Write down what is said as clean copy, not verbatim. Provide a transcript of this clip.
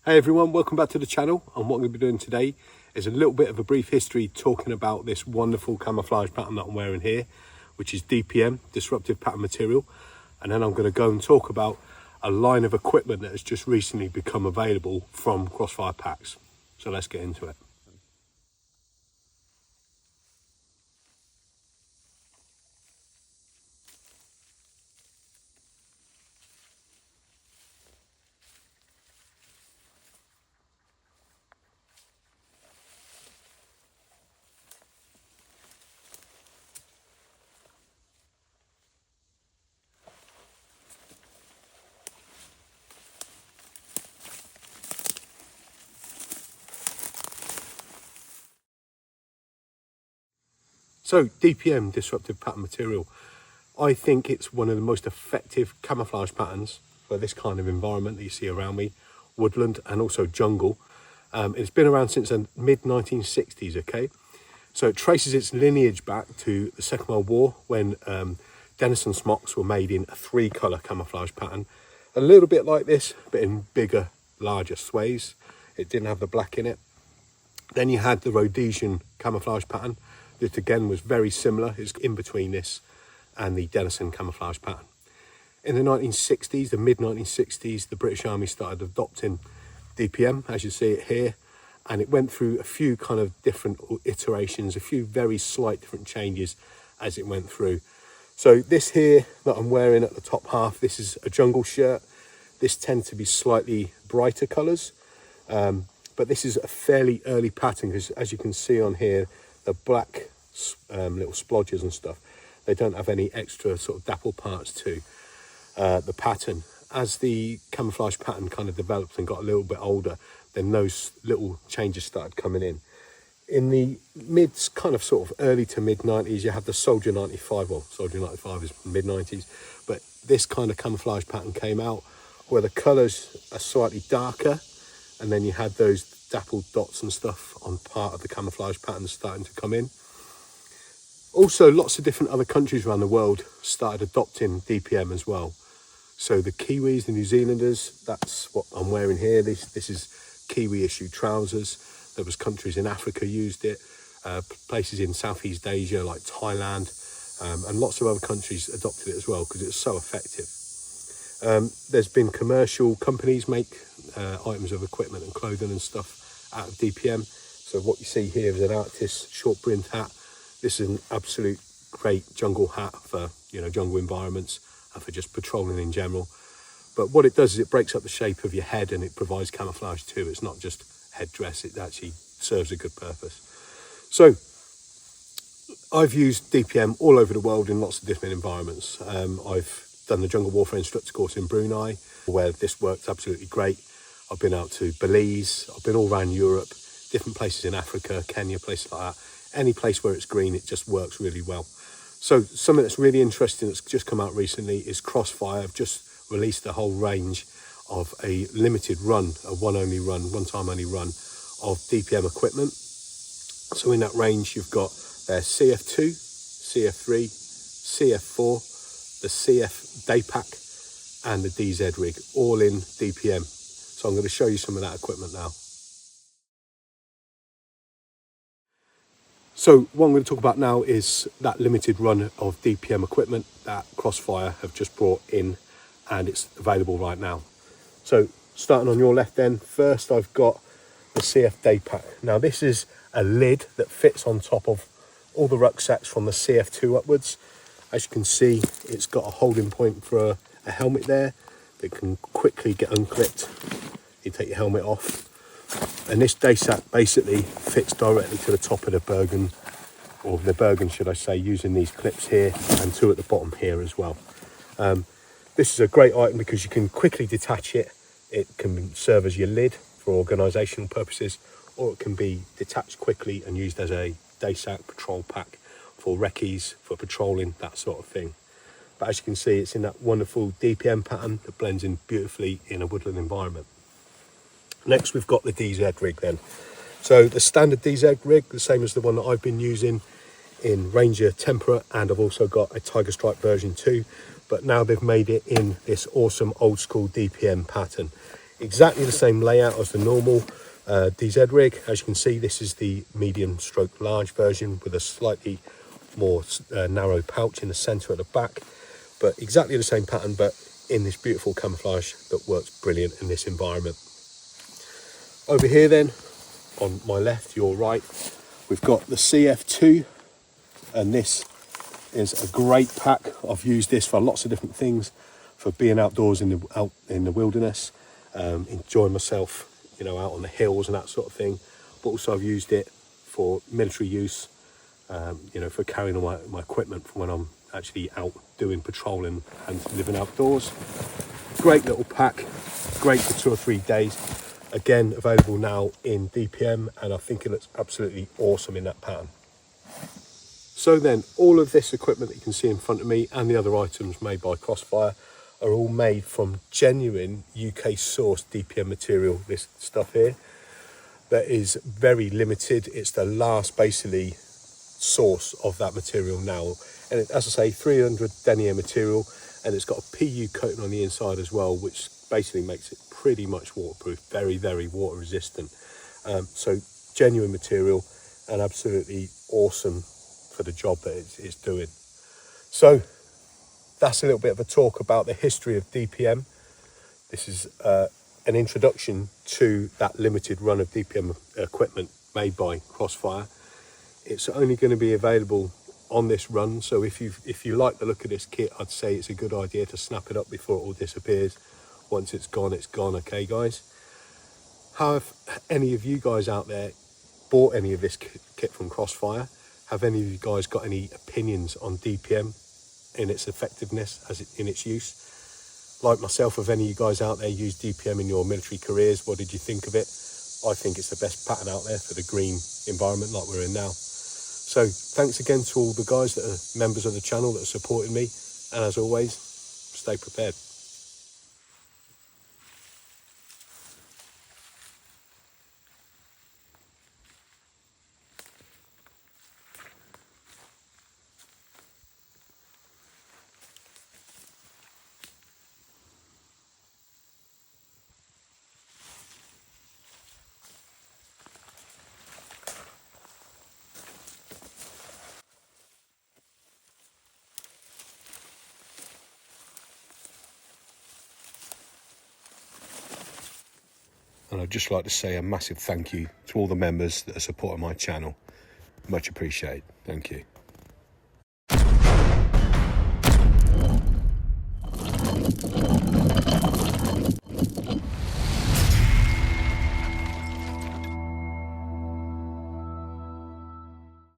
Hey everyone, welcome back to the channel, and what I'm going to be doing today is a little bit of a brief history talking about this wonderful camouflage pattern that I'm wearing here, which is DPM, Disruptive Pattern Material, and then I'm going to go and talk about a line of equipment that has just recently become available from Crossfire packs. So let's get into it. So DPM, Disruptive Pattern Material, I think it's one of the most effective camouflage patterns for this kind of environment that you see around me, woodland and also jungle. It's been around since the mid-1960s, okay? So it traces its lineage back to the Second World War when Denison smocks were made in a 3-colour camouflage pattern. A little bit like this, but in bigger, larger sways. It didn't have the black in it. Then you had the Rhodesian camouflage pattern, that again was very similar. It's in between this and the Denison camouflage pattern. In the 1960s, the mid-1960s, the British Army started adopting DPM, as you see it here, and it went through a few kind of different iterations, a few very slight different changes as it went through. So this here that I'm wearing at the top half, this is a jungle shirt. This tends to be slightly brighter colours, but this is a fairly early pattern because, as you can see on here, the black little splodges and stuff, they don't have any extra sort of dapple parts to the pattern. As the camouflage pattern kind of developed and got a little bit older, then those little changes started coming in. In the kind of sort of early to mid 90s, you had the Soldier 95, well, Soldier 95 is mid 90s, but this kind of camouflage pattern came out where the colours are slightly darker, and then you had those dappled dots and stuff on part of the camouflage pattern starting to come in. Also, lots of different other countries around the world started adopting DPM as well. So the Kiwis, the New Zealanders, that's what I'm wearing here. This is Kiwi issued trousers. There was countries in Africa used it, places in Southeast Asia like Thailand, and lots of other countries adopted it as well because it's so effective. There's been commercial companies make items of equipment and clothing and stuff out of DPM. So what you see here is an Arctis short brimmed hat. This is an absolute great jungle hat for, you know, jungle environments and for just patrolling in general. But what it does is it breaks up the shape of your head and it provides camouflage too. It's not just headdress, it actually serves a good purpose. So I've used DPM all over the world in lots of different environments. I've done the jungle warfare instructor course in Brunei, where this worked absolutely great. I've been out to Belize, I've been all around Europe, different places in Africa, Kenya, places like that. Any place where it's green, it just works really well. So something that's really interesting that's just come out recently is Crossfire. I've just released a whole range of a limited run, a one-time only run of DPM equipment. So in that range, you've got their CF2, CF3, CF4, the CF day pack, and the DZ rig, all in DPM. So I'm going to show you some of that equipment now. So what I'm going to talk about now is that limited run of DPM equipment that Crossfire have just brought in, and it's available right now. So starting on your left then, first I've got the CF day pack. Now this is a lid that fits on top of all the rucksacks from the CF2 upwards. As you can see, it's got a holding point for a helmet there that can quickly get unclipped. You take your helmet off, and this day sack basically fits directly to the top of the Bergen, or the Bergen should I say, using these clips here and two at the bottom here as well. This is a great item because you can quickly detach it. It can serve as your lid for organisational purposes, or it can be detached quickly and used as a day sack patrol pack for recce's, for patrolling, that sort of thing. But as you can see, it's in that wonderful DPM pattern that blends in beautifully in a woodland environment. Next, we've got the DZ rig then. So the standard DZ rig, the same as the one that I've been using in Ranger Tempera, and I've also got a Tiger Stripe version 2, but now they've made it in this awesome old school DPM pattern. Exactly the same layout as the normal DZ rig. As you can see, this is the medium stroke large version with a slightly more narrow pouch in the center at the back, but exactly the same pattern, but in this beautiful camouflage that works brilliant in this environment. Over here then, on my left, your right, we've got the CF2, and this is a great pack. I've used this for lots of different things, for being outdoors in the wilderness, enjoying myself, you know, out on the hills and that sort of thing. But also I've used it for military use, you know, for carrying all my equipment for when I'm actually out doing patrolling and living outdoors. Great little pack, great for 2 or 3 days. Again, available now in DPM, and I think it looks absolutely awesome in that pattern. So then, all of this equipment that you can see in front of me and the other items made by Crossfire are all made from genuine UK sourced DPM material. This stuff here, that is very limited. It's the last basically source of that material now. And it, as I say, 300 denier material, and it's got a PU coating on the inside as well, which basically makes it pretty much waterproof, very, very water resistant. So genuine material and absolutely awesome for the job that it's doing. So that's a little bit of a talk about the history of DPM. This is an introduction to that limited run of DPM equipment made by Crossfire. It's only going to be available on this run, so if you like the look of this kit, I'd say it's a good idea to snap it up before it all disappears. Once it's gone, okay guys? Have any of you guys out there bought any of this kit from Crossfire? Have any of you guys got any opinions on DPM in its effectiveness in its use? Like myself, have any of you guys out there used DPM in your military careers? What did you think of it? I think it's the best pattern out there for the green environment like we're in now. So thanks again to all the guys that are members of the channel that are supporting me, and as always, stay prepared. And I'd just like to say a massive thank you to all the members that are supporting my channel. Much appreciated. Thank you.